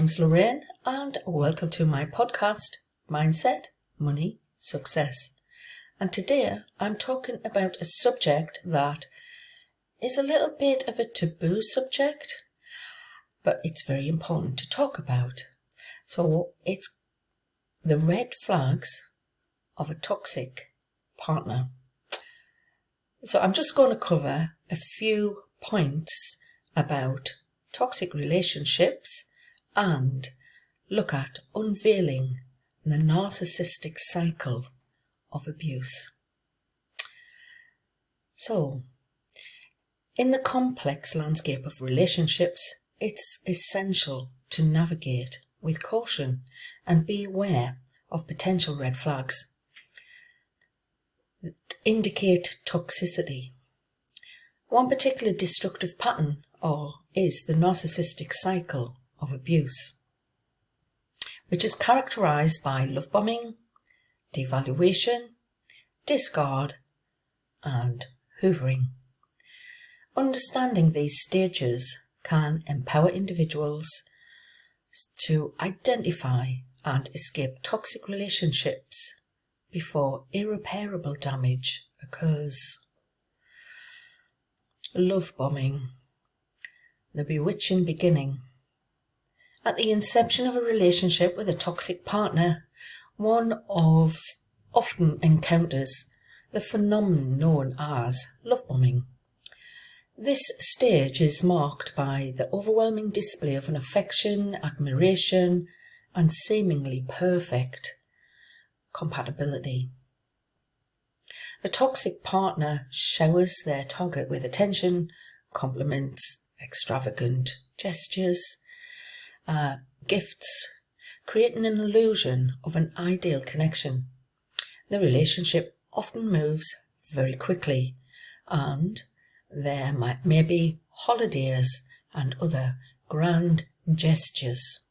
name's Loraine and welcome to my podcast, Mindset, Money, Success. And today I'm talking about a subject that is a little bit of a taboo subject, but it's very important to talk about. So it's the red flags of a toxic partner. So I'm just going to cover a few points about toxic relationships and look at unveiling the narcissistic cycle of abuse. So, in the complex landscape of relationships, it's essential to navigate with caution and be aware of potential red flags that indicate toxicity. One particular destructive pattern is the narcissistic cycle of abuse, which is characterized by love bombing, devaluation, discard, and hoovering. Understanding these stages can empower individuals to identify and escape toxic relationships before irreparable damage occurs. Love bombing. The bewitching beginning. At the inception of a relationship with a toxic partner, one often encounters the phenomenon known as love bombing. This stage is marked by the overwhelming display of an affection, admiration, and seemingly perfect compatibility. The toxic partner showers their target with attention, compliments, extravagant gestures, gifts, creating an illusion of an ideal connection. The relationship often moves very quickly, and there may be holidays and other grand gestures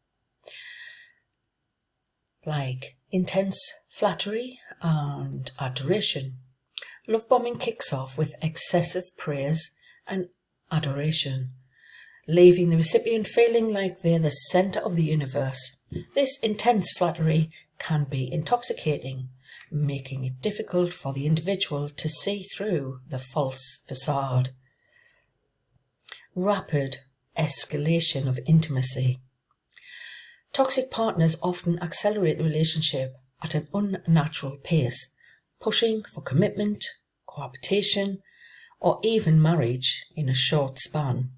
like intense flattery and adoration. Love bombing kicks off with excessive praise and adoration, leaving the recipient feeling like they're the centre of the universe. This intense flattery can be intoxicating, making it difficult for the individual to see through the false facade. Rapid escalation of intimacy. Toxic partners often accelerate the relationship at an unnatural pace, pushing for commitment, cohabitation, or even marriage in a short span.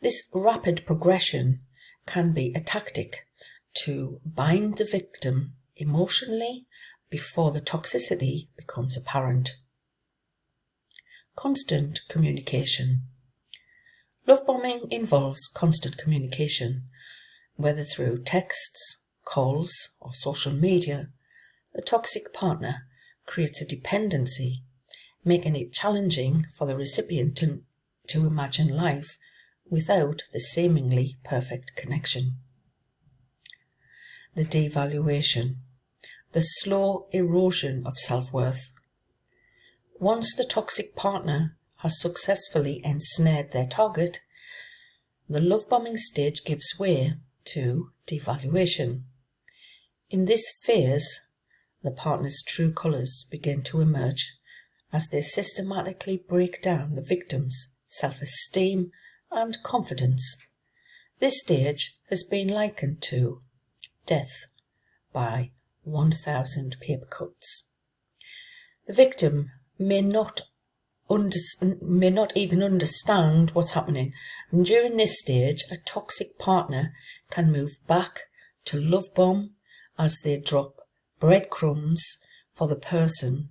This rapid progression can be a tactic to bind the victim emotionally before the toxicity becomes apparent. Constant communication. Love bombing involves constant communication, whether through texts, calls, or social media. The toxic partner creates a dependency, making it challenging for the recipient to imagine life without the seemingly perfect connection. The devaluation. The slow erosion of self-worth. Once the toxic partner has successfully ensnared their target, the love bombing stage gives way to devaluation. In this phase, the partner's true colours begin to emerge as they systematically break down the victim's self-esteem and confidence. This stage has been likened to death by 1,000 paper cuts. The victim may not even understand what's happening, and during this stage a toxic partner can move back to love bomb as they drop breadcrumbs for the person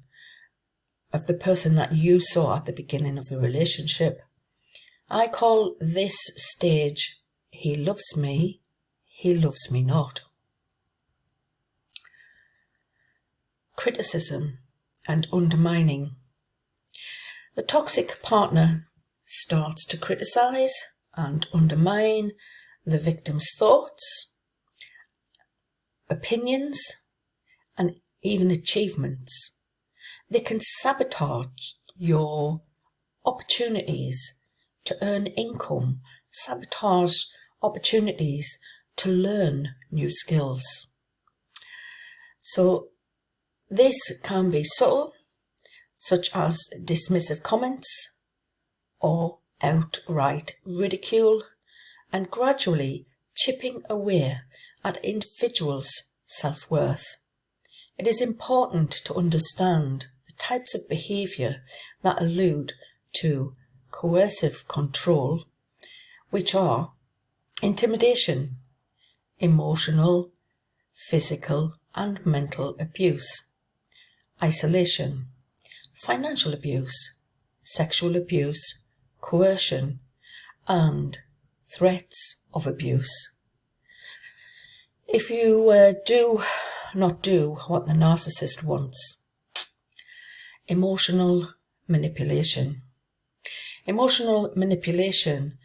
that you saw at the beginning of the relationship. I call this stage, he loves me not. Criticism and undermining. The toxic partner starts to criticize and undermine the victim's thoughts, opinions, and even achievements. They can sabotage your opportunities to earn income, sabotage opportunities to learn new skills. So this can be subtle, such as dismissive comments or outright ridicule, and gradually chipping away at individuals' self-worth. It is important to understand the types of behaviour that allude to coercive control, which are intimidation, emotional, physical and mental abuse, isolation, financial abuse, sexual abuse, coercion, and threats of abuse. If you do not do what the narcissist wants. Emotional manipulation. Emotional manipulation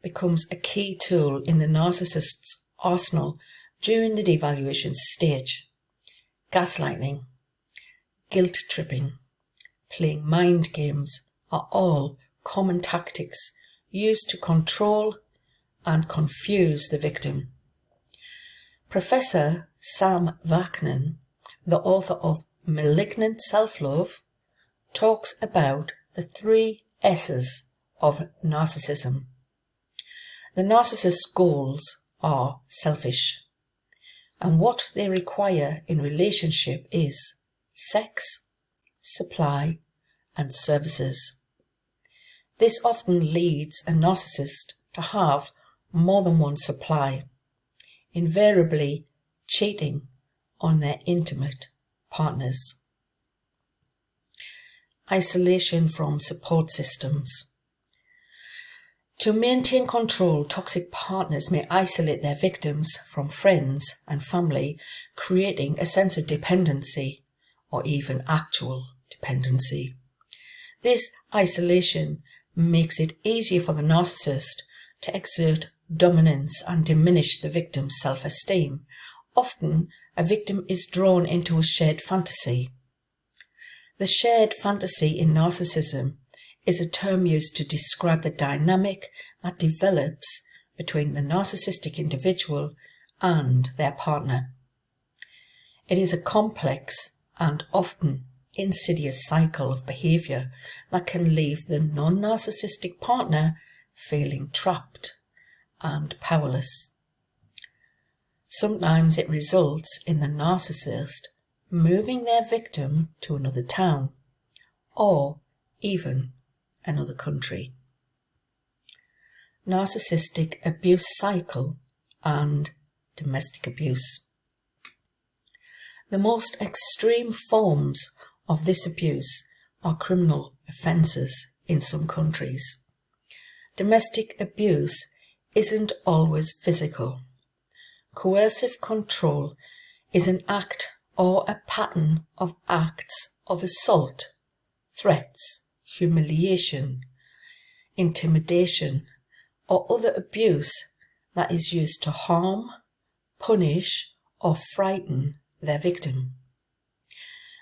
becomes a key tool in the narcissist's arsenal during the devaluation stage. Gaslighting, guilt tripping, playing mind games are all common tactics used to control and confuse the victim. Professor Sam Vaknin, the author of Malignant Self-Love, talks about the 3 S's of narcissism. The narcissist's goals are selfish, and what they require in relationship is sex, supply, and services. This often leads a narcissist to have more than one supply, invariably cheating on their intimate partners. Isolation from support systems. To maintain control, toxic partners may isolate their victims from friends and family, creating a sense of dependency or even actual dependency. This isolation makes it easier for the narcissist to exert dominance and diminish the victim's self-esteem. Often, a victim is drawn into a shared fantasy. The shared fantasy in narcissism is a term used to describe the dynamic that develops between the narcissistic individual and their partner. It is a complex and often insidious cycle of behaviour that can leave the non-narcissistic partner feeling trapped and powerless. Sometimes it results in the narcissist moving their victim to another town or even another country. Narcissistic abuse cycle and domestic abuse. The most extreme forms of this abuse are criminal offences in some countries. Domestic abuse isn't always physical. Coercive control is an act or a pattern of acts of assault, threats, humiliation, intimidation, or other abuse that is used to harm, punish, or frighten their victim.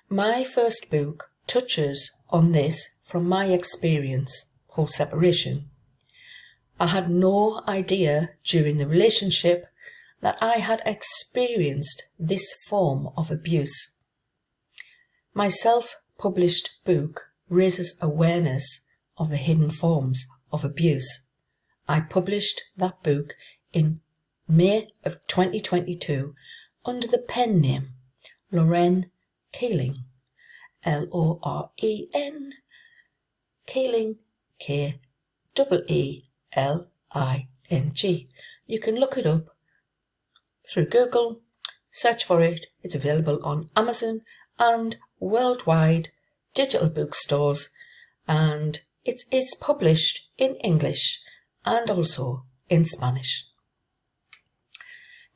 My first book touches on this from my experience post-separation. I had no idea during the relationship that I had experienced this form of abuse. My self-published book raises awareness of the hidden forms of abuse. I published that book in May of 2022 under the pen name Loraine Keeling, L-O-R-E-N, Keeling, K-E-E-L-I-N-G. You can look it up through Google, search for it. It's available on Amazon and worldwide digital bookstores, and it is published in English and also in Spanish.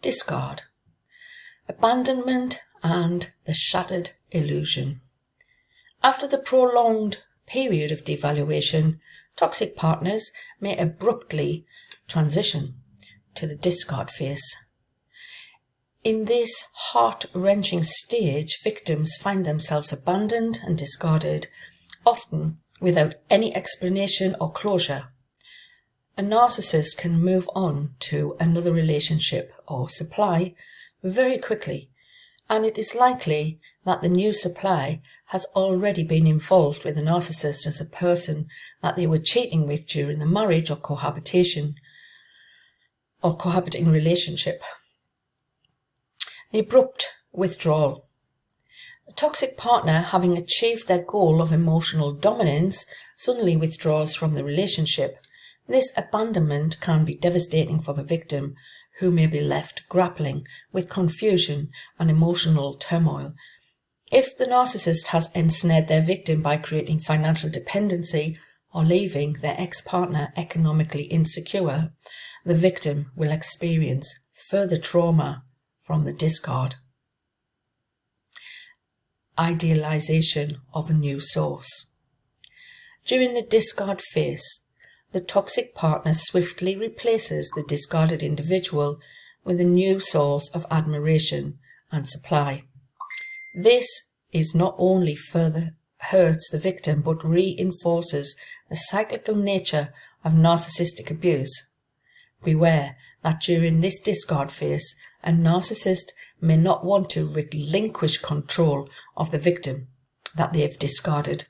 Discard, abandonment and the shattered illusion. After the prolonged period of devaluation, toxic partners may abruptly transition to the discard phase. In this heart-wrenching stage, victims find themselves abandoned and discarded, often without any explanation or closure. a narcissist can move on to another relationship or supply very quickly, and it is likely that the new supply has already been involved with the narcissist as a person that they were cheating with during the marriage or cohabiting relationship. The abrupt withdrawal. A toxic partner, having achieved their goal of emotional dominance, suddenly withdraws from the relationship. This abandonment can be devastating for the victim, who may be left grappling with confusion and emotional turmoil. If the narcissist has ensnared their victim by creating financial dependency or leaving their ex-partner economically insecure, the victim will experience further trauma from the discard. Idealization of a new source. During the discard phase, the toxic partner swiftly replaces the discarded individual with a new source of admiration and supply. This is not only further hurts the victim but reinforces the cyclical nature of narcissistic abuse. Beware that during this discard phase, a narcissist may not want to relinquish control of the victim that they have discarded.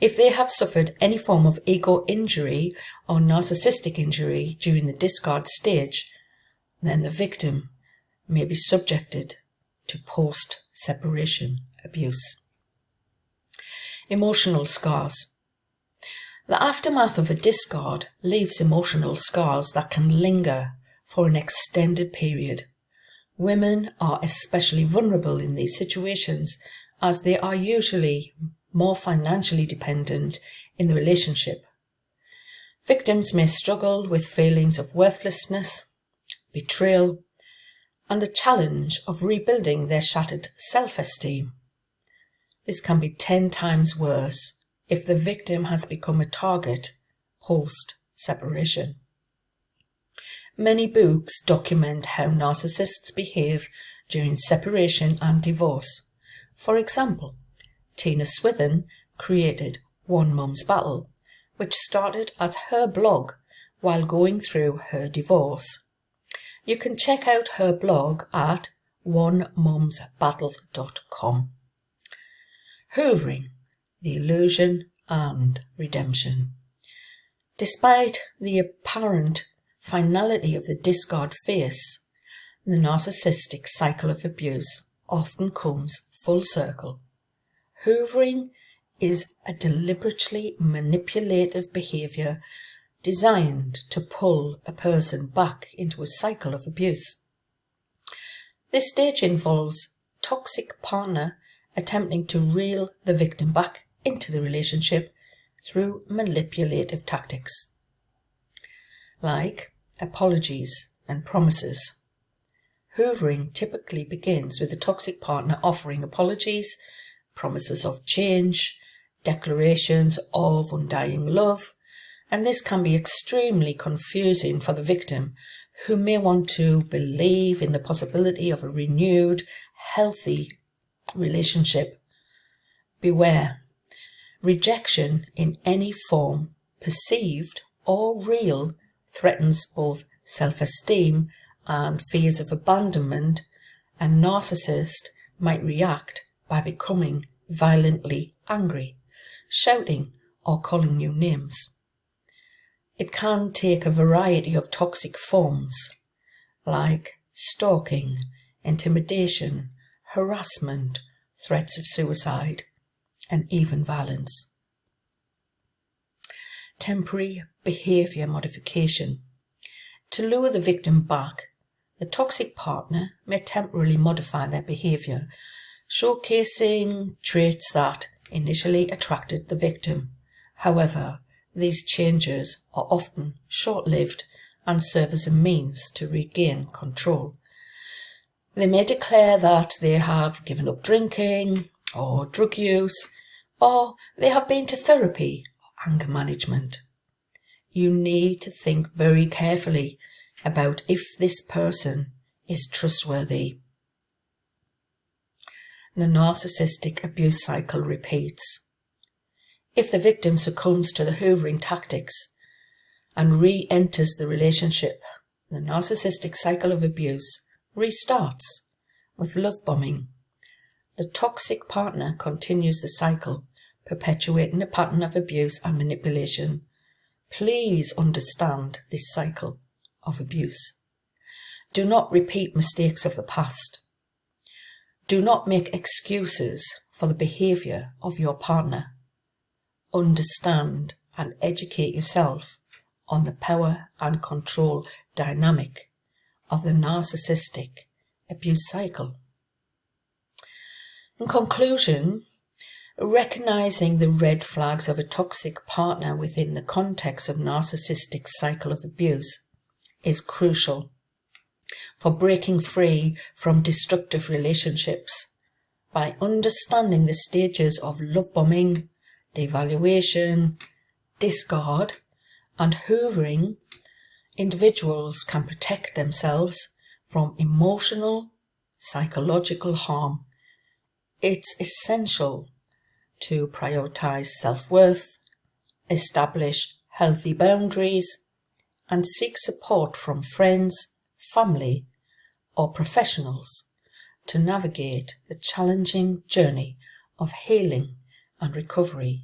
If they have suffered any form of ego injury or narcissistic injury during the discard stage, then the victim may be subjected to post-separation abuse. Emotional scars. The aftermath of a discard leaves emotional scars that can linger for an extended period. Women are especially vulnerable in these situations as they are usually more financially dependent in the relationship. Victims may struggle with feelings of worthlessness, betrayal, and the challenge of rebuilding their shattered self-esteem. This can be 10 times worse if the victim has become a target post-separation. Many books document how narcissists behave during separation and divorce. For example, Tina Swithin created One Mum's Battle, which started as her blog while going through her divorce. You can check out her blog at onemumsbattle.com. Hoovering, the illusion and redemption. Despite the apparent finality of the discard phase, the narcissistic cycle of abuse often comes full circle. Hoovering is a deliberately manipulative behaviour designed to pull a person back into a cycle of abuse. This stage involves toxic partner attempting to reel the victim back into the relationship through manipulative tactics, like apologies and promises. Hoovering typically begins with the toxic partner offering apologies, promises of change, declarations of undying love, and this can be extremely confusing for the victim, who may want to believe in the possibility of a renewed, healthy relationship. Beware. Rejection in any form, perceived or real, threatens both self-esteem and fears of abandonment. A narcissist might react by becoming violently angry, shouting or calling you names. It can take a variety of toxic forms, like stalking, intimidation, harassment, threats of suicide, and even violence. Temporary behaviour modification. To lure the victim back, the toxic partner may temporarily modify their behaviour, showcasing traits that initially attracted the victim. However, these changes are often short-lived and serve as a means to regain control. They may declare that they have given up drinking or drug use, or they have been to therapy or anger management. You need to think very carefully about if this person is trustworthy. The narcissistic abuse cycle repeats. If the victim succumbs to the hoovering tactics, and re-enters the relationship, the narcissistic cycle of abuse restarts with love bombing. The toxic partner continues the cycle, perpetuating a pattern of abuse and manipulation. Please understand this cycle of abuse. Do not repeat mistakes of the past. Do not make excuses for the behaviour of your partner. Understand and educate yourself on the power and control dynamic of the narcissistic abuse cycle. In conclusion, recognizing the red flags of a toxic partner within the context of narcissistic cycle of abuse is crucial for breaking free from destructive relationships. By understanding the stages of love bombing, devaluation, discard, and hoovering, individuals can protect themselves from emotional, psychological harm. It's essential to prioritize self-worth, establish healthy boundaries, and seek support from friends, family, or professionals to navigate the challenging journey of healing and recovery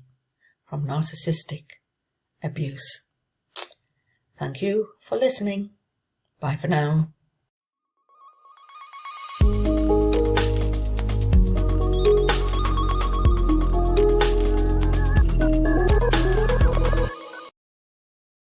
from narcissistic abuse. Thank you for listening. Bye for now.